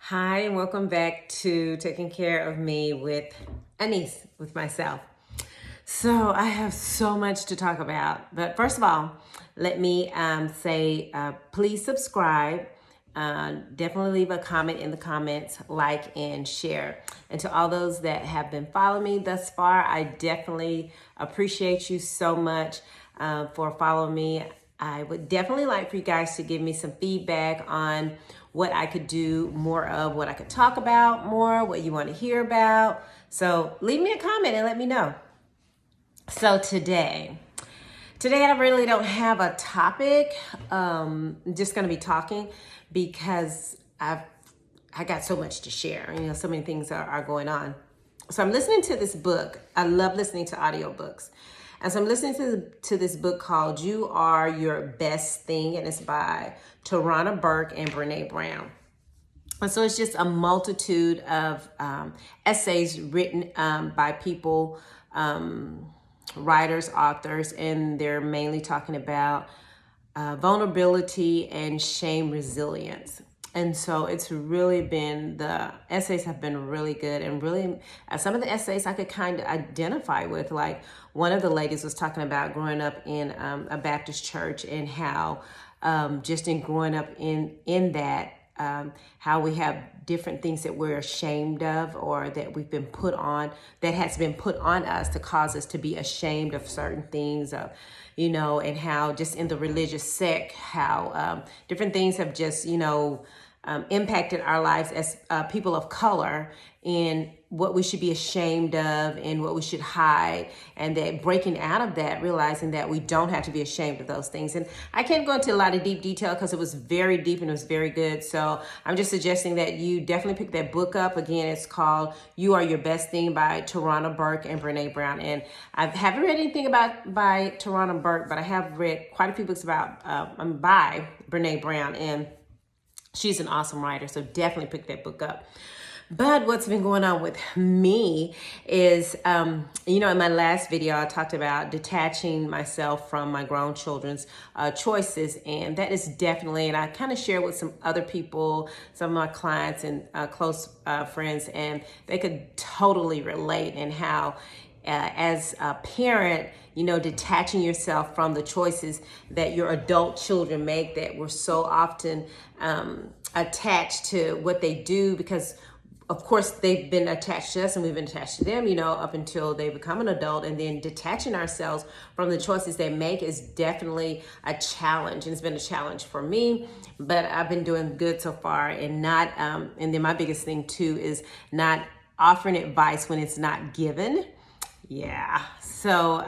Hi, and welcome back to Taking Care of Me with Anise, with myself. So, I have so much to talk about, but first of all, let me say please subscribe. Definitely leave a comment in the comments, like and share. And to all those that have been following me thus far, I definitely appreciate you so much for following me. I would definitely like for you guys to give me some feedback on what I could do more of, what I could talk about more, what you want to hear about. So leave me a comment and let me know. So today I really don't have a topic. I'm just going to be talking because I got so much to share. So many things are going on. So I'm listening to this book. I love listening to audiobooks. And so I'm listening to this book called You Are Your Best Thing, and it's by Tarana Burke and Brene Brown. And so it's just a multitude of essays written by people, writers, authors, and they're mainly talking about vulnerability and shame resilience. And so it's really been, the essays have been really good, and really some of the essays I could kind of identify with. Like one of the ladies was talking about growing up in a Baptist church, and how just in growing up in that, how we have different things that we're ashamed of, or that we've been put on, that has been put on us to cause us to be ashamed of certain things, and how just in the religious sect, how different things have just, impacted our lives as people of color, and what we should be ashamed of and what we should hide, and that breaking out of that, realizing that we don't have to be ashamed of those things. And I can't go into a lot of deep detail because it was very deep and it was very good. So I'm just suggesting that you definitely pick that book up. Again, it's called You Are Your Best Thing by Tarana Burke and Brene Brown. And I haven't read anything by Tarana Burke, but I have read quite a few books by Brene Brown, and she's an awesome writer, so definitely pick that book up. But what's been going on with me is, in my last video, I talked about detaching myself from my grown children's choices. And that is definitely, and I kind of share with some other people, some of my clients and close friends, and they could totally relate, and how as a parent, detaching yourself from the choices that your adult children make, that we're so often attached to what they do, because of course they've been attached to us and we've been attached to them, up until they become an adult. And then detaching ourselves from the choices they make is definitely a challenge, and it's been a challenge for me, but I've been doing good so far. And not and then my biggest thing too is not offering advice when it's not given. Yeah. So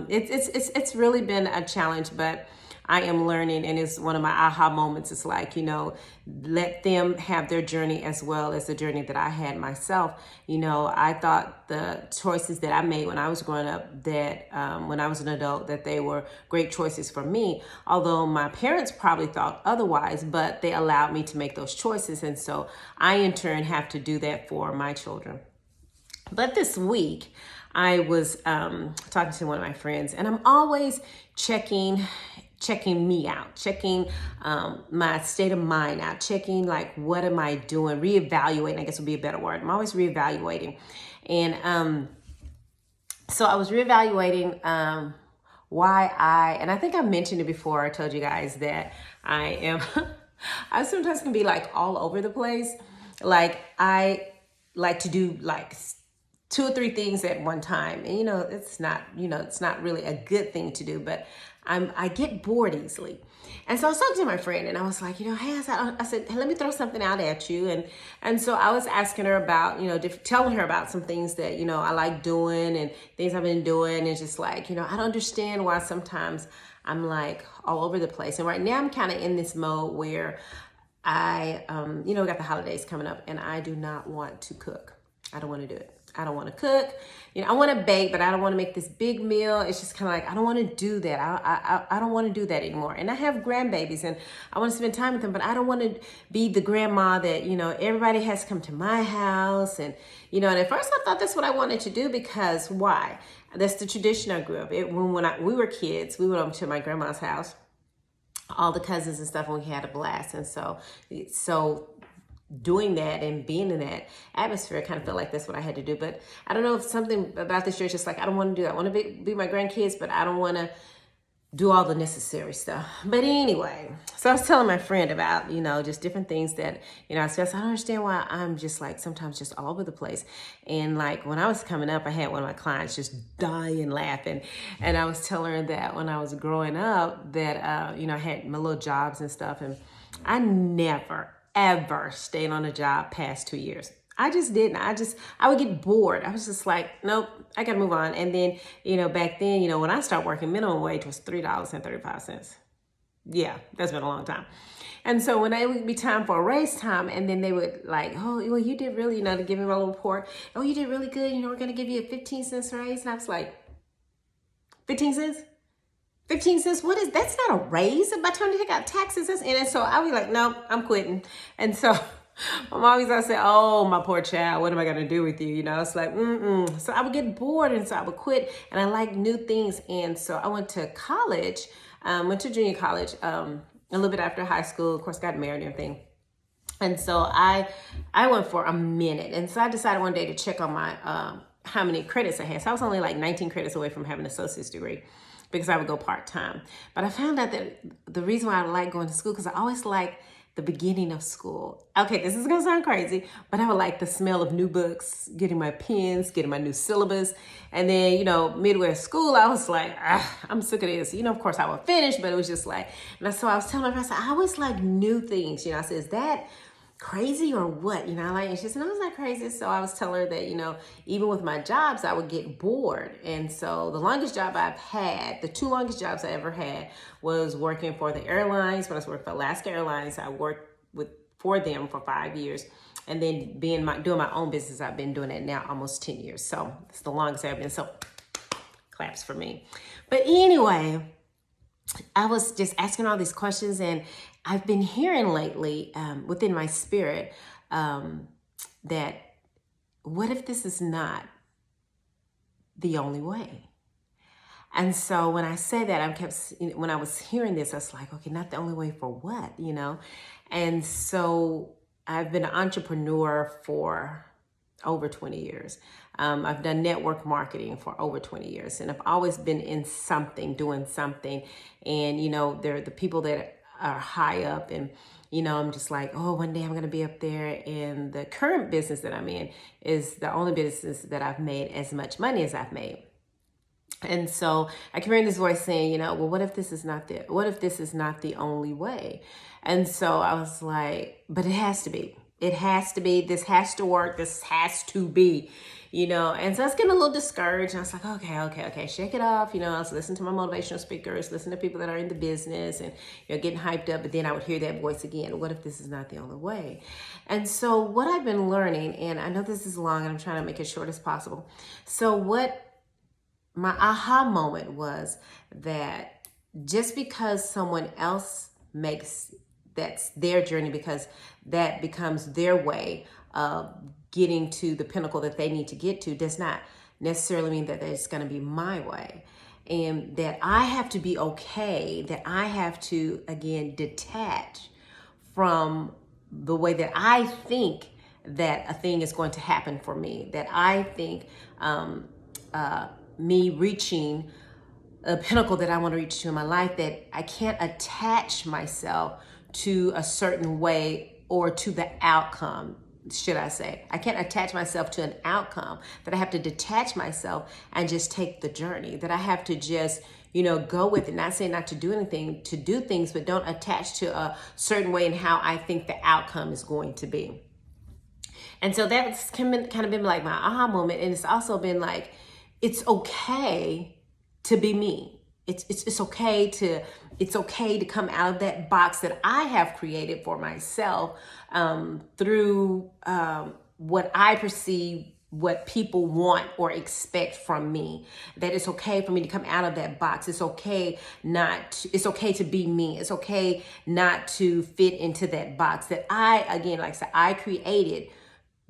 it's really been a challenge, but I am learning, and it's one of my aha moments. It's like, let them have their journey as well as the journey that I had myself. I thought the choices that I made when I was growing up, that when I was an adult, that they were great choices for me, although my parents probably thought otherwise, but they allowed me to make those choices. And so I in turn have to do that for my children. But this week, I was talking to one of my friends, and I'm always checking me out, checking my state of mind out, checking like, what am I doing? Reevaluating, I guess would be a better word. I'm always reevaluating. And so I was reevaluating and I think I mentioned it before. I told you guys that I am, I sometimes can be like all over the place. Like I like to do like 2 or 3 things at one time. And it's not really a good thing to do, but I get bored easily. And so I was talking to my friend, and I was like, hey, I said, hey, let me throw something out at you. And so I was asking her about, telling her about some things that, I like doing and things I've been doing. And just like, I don't understand why sometimes I'm like all over the place. And right now I'm kind of in this mode where I, we got the holidays coming up, and I do not want to cook. I don't want to do it. I don't want to cook. I want to bake, but I don't want to make this big meal. It's just kind of like, I don't want to do that. I don't want to do that anymore. And I have grandbabies, and I want to spend time with them, but I don't want to be the grandma that, everybody has to come to my house. And at first I thought that's what I wanted to do, because why? That's the tradition I grew up. When we were kids, we went over to my grandma's house, all the cousins and stuff, and we had a blast. And so doing that and being in that atmosphere, I kind of felt like that's what I had to do. But I don't know if something about this church, just like, I don't want to do that. I want to be my grandkids, but I don't want to do all the necessary stuff. But anyway, so I was telling my friend about, just different things that, I said, I don't understand why I'm just like sometimes just all over the place. And like when I was coming up, I had one of my clients just dying laughing. And I was telling her that when I was growing up that, I had my little jobs and stuff. And I never, ever stayed on a job past 2 years. I just didn't. I would get bored. I was just like, nope, I got to move on. And then, back then, when I started working, minimum wage was $3.35. Yeah, that's been a long time. And so when it would be time for a raise time, and then they would like, oh, well, you did really, to give me my little report. Oh, you did really good. We're going to give you a 15-cent raise. And I was like, 15 cents? 15 cents? That's not a raise. By the time they take out taxes, that's in it. So I was like, no, I'm quitting. And so my mom used to say, oh, my poor child, what am I going to do with you? It's like, So I would get bored, and so I would quit, and I like new things. And so I went to college, went to junior college, a little bit after high school, of course, got married and everything. And so I went for a minute. And so I decided one day to check on my, how many credits I had. So I was only like 19 credits away from having an associate's degree, because I would go part-time. But I found out that the reason why I like going to school, because I always like the beginning of school. Okay, this is gonna sound crazy, but I would like the smell of new books, getting my pens, getting my new syllabus. And then, midway of school, I was like, I'm sick of this. Of course I would finish, but it was just like, and so I was telling my friend, I always like new things. I said, is that crazy or what? And she said, no, it's not crazy. So I was telling her that, even with my jobs, I would get bored. And so the longest job I've had, the 2 longest jobs I ever had, was working for the airlines. When I was working for Alaska Airlines, I worked for them for 5 years. And then doing my own business, I've been doing it now almost 10 years. So it's the longest I've been. So claps for me. But anyway, I was just asking all these questions, and I've been hearing lately within my spirit that what if this is not the only way? And so when I say that, when I was hearing this, I was like, okay, not the only way for what, And so I've been an entrepreneur for over 20 years. I've done network marketing for over 20 years, and I've always been in something, doing something. And, there are the people that are high up, and, I'm just like, oh, one day I'm going to be up there. And the current business that I'm in is the only business that I've made as much money as I've made. And so I can hear this voice saying, well, what if this is not the only way? And so I was like, but it has to be. It has to be. This has to work. This has to be, And so I was getting a little discouraged. And I was like, okay, shake it off. I was listening to my motivational speakers, listening to people that are in the business, and getting hyped up. But then I would hear that voice again. What if this is not the only way? And so what I've been learning, and I know this is long, and I'm trying to make it short as possible. So what my aha moment was that just because someone else makes that's their journey, because that becomes their way of getting to the pinnacle that they need to get to, does not necessarily mean that it's going to be my way. And that I have to be okay, that I have to, again, detach from the way that I think that a thing is going to happen for me, that I think me reaching a pinnacle that I want to reach to in my life, that I can't attach myself to a certain way or to the outcome, should I say. I can't attach myself to an outcome, that I have to detach myself and just take the journey, that I have to just, go with it. Not saying not to do anything, to do things, but don't attach to a certain way in how I think the outcome is going to be. And so that's kind of been like my aha moment. And it's also been like, it's okay to be me. It's okay to come out of that box that I have created for myself through what I perceive, what people want or expect from me. That it's okay for me to come out of that box. It's okay to be me. It's okay not to fit into that box that again, like I said, I created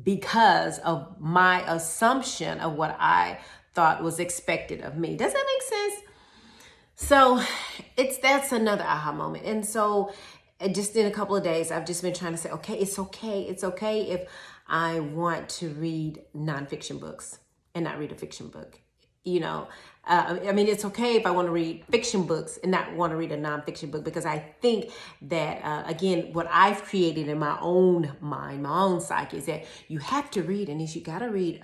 because of my assumption of what I thought was expected of me. Does that make sense? So that's another aha moment. And so just in a couple of days, I've just been trying to say, okay, it's okay. It's okay if I want to read nonfiction books and not read a fiction book. You know, I mean, it's okay if I want to read fiction books and not want to read a nonfiction book, because I think that, again, what I've created in my own mind, my own psyche, is that you have to read, and you got to read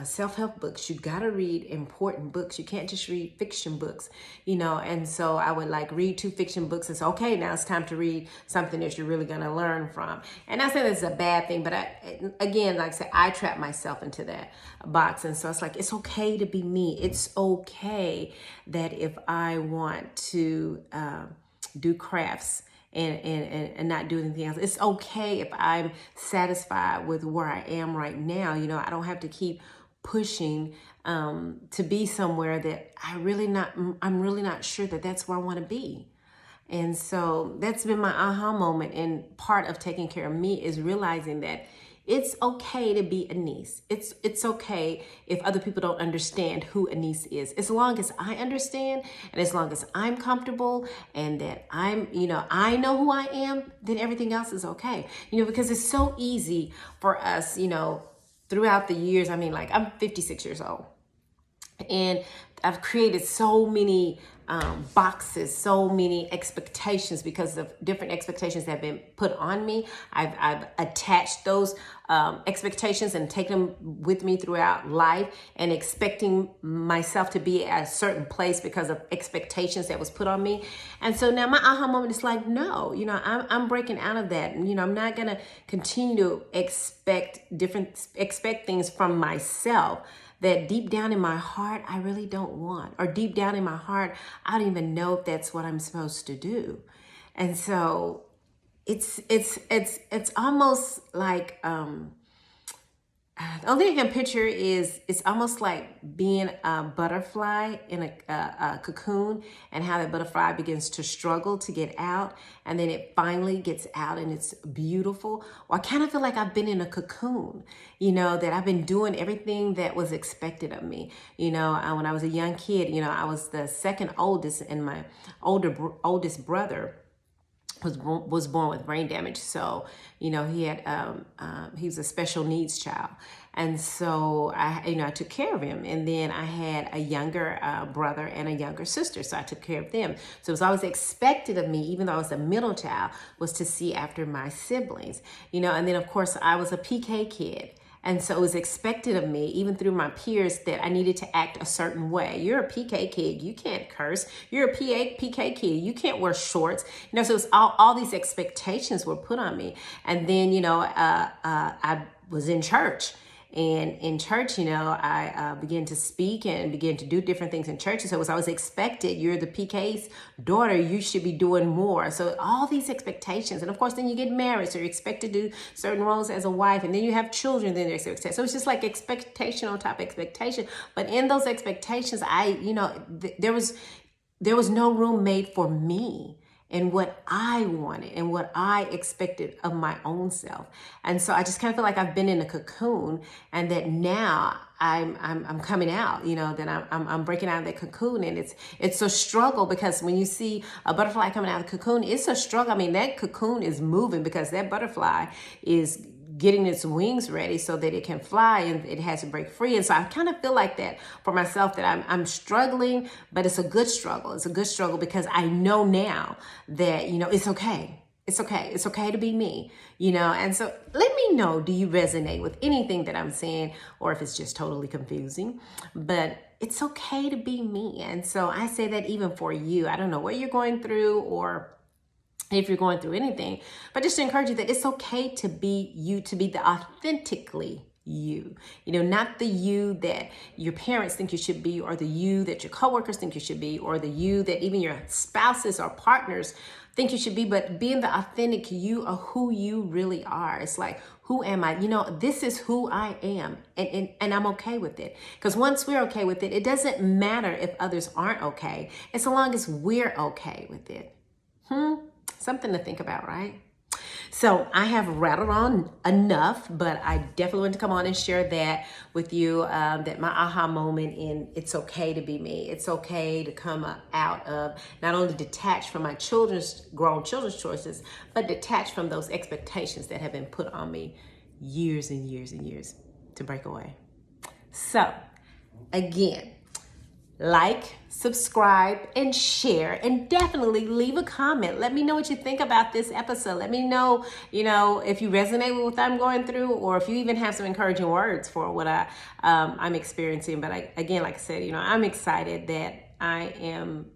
self-help books. You got to read important books. You can't just read fiction books, you know. And so I would like read 2 fiction books and say, okay, now it's time to read something that you're really going to learn from. And I say that's a bad thing, but again, like I said, I trap myself into that box. And so it's like, it's okay to be me. It's okay that if I want to do crafts and not do anything else, it's okay if I'm satisfied with where I am right now. You know, I don't have to keep pushing to be somewhere that I'm really not sure that that's where I want to be. And so that's been my aha moment. And part of taking care of me is realizing that it's okay to be Anise. It's okay if other people don't understand who Anise is. As long as I understand, and as long as I'm comfortable, and that I know who I am, then everything else is okay. You know, because it's so easy for us, you know, throughout the years. I mean, like, I'm 56 years old, and I've created so many boxes, so many expectations because of different expectations that have been put on me. I've attached those expectations and taken them with me throughout life, and expecting myself to be at a certain place because of expectations that was put on me. And so now my aha moment is like, no, you know, I'm breaking out of that. And, you know, I'm not going to continue to expect things from myself that deep down in my heart, I really don't want, or deep down in my heart, I don't even know if that's what I'm supposed to do. And so it's almost like, the only thing I can picture is it's almost like being a butterfly in a cocoon, and how that butterfly begins to struggle to get out, and then it finally gets out and it's beautiful. Well, I kind of feel like I've been in a cocoon, you know, that I've been doing everything that was expected of me. You know, when I was a young kid, you know, I was the second oldest, and my oldest brother was born with brain damage. So, you know, he was a special needs child. And so I took care of him. And then I had a younger brother and a younger sister. So I took care of them. So it was always expected of me, even though I was the middle child, was to see after my siblings, you know. And then of course I was a PK kid. And so it was expected of me, even through my peers, that I needed to act a certain way. You're a PK kid, you can't curse. You're a PK kid, you can't wear shorts. You know, so it was all these expectations were put on me. And then, you know, I was in church. And in church, you know, I began to speak and began to do different things in church. And so it was always expected, you're the PK's daughter, you should be doing more. So all these expectations. And of course, then you get married, so you're expected to do certain roles as a wife. And then you have children, then they're expected. So it's just like expectation on top of expectation. But in those expectations, there was no room made for me and what I wanted and what I expected of my own self. And so I just kind of feel like I've been in a cocoon, and that now I'm coming out, you know, that I'm breaking out of that cocoon. And it's a struggle, because when you see a butterfly coming out of the cocoon, it's a struggle. I mean, that cocoon is moving because that butterfly is getting its wings ready so that it can fly, and it has to break free. And so I kind of feel like that for myself, that I'm struggling, but it's a good struggle. It's a good struggle because I know now that, you know, it's okay. It's okay. It's okay to be me, you know. And so let me know, do you resonate with anything that I'm saying, or if it's just totally confusing? But it's okay to be me. And so I say that even for you. I don't know what you're going through, or if you're going through anything, but just to encourage you that it's okay to be you, to be the authentically you, you know, not the you that your parents think you should be, or the you that your coworkers think you should be, or the you that even your spouses or partners think you should be, but being the authentic you of who you really are. It's like, who am I? You know, this is who I am, and I'm okay with it. Because once we're okay with it, it doesn't matter if others aren't okay, as long as we're okay with it. Something to think about, right? So I have rattled on enough, but I definitely want to come on and share that with you, that my aha moment in it's okay to be me. It's okay to come out of, not only detached from my grown children's choices, but detached from those expectations that have been put on me years and years and years to break away. So again, like, subscribe, and share, and definitely leave a comment. Let me know what you think about this episode. Let me know, if you resonate with what I'm going through, or if you even have some encouraging words for what I'm experiencing. But again, like I said, I'm excited that I am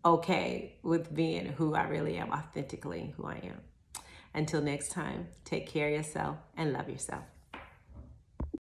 okay with being who I really am, authentically who I am. Until next time, take care of yourself and love yourself.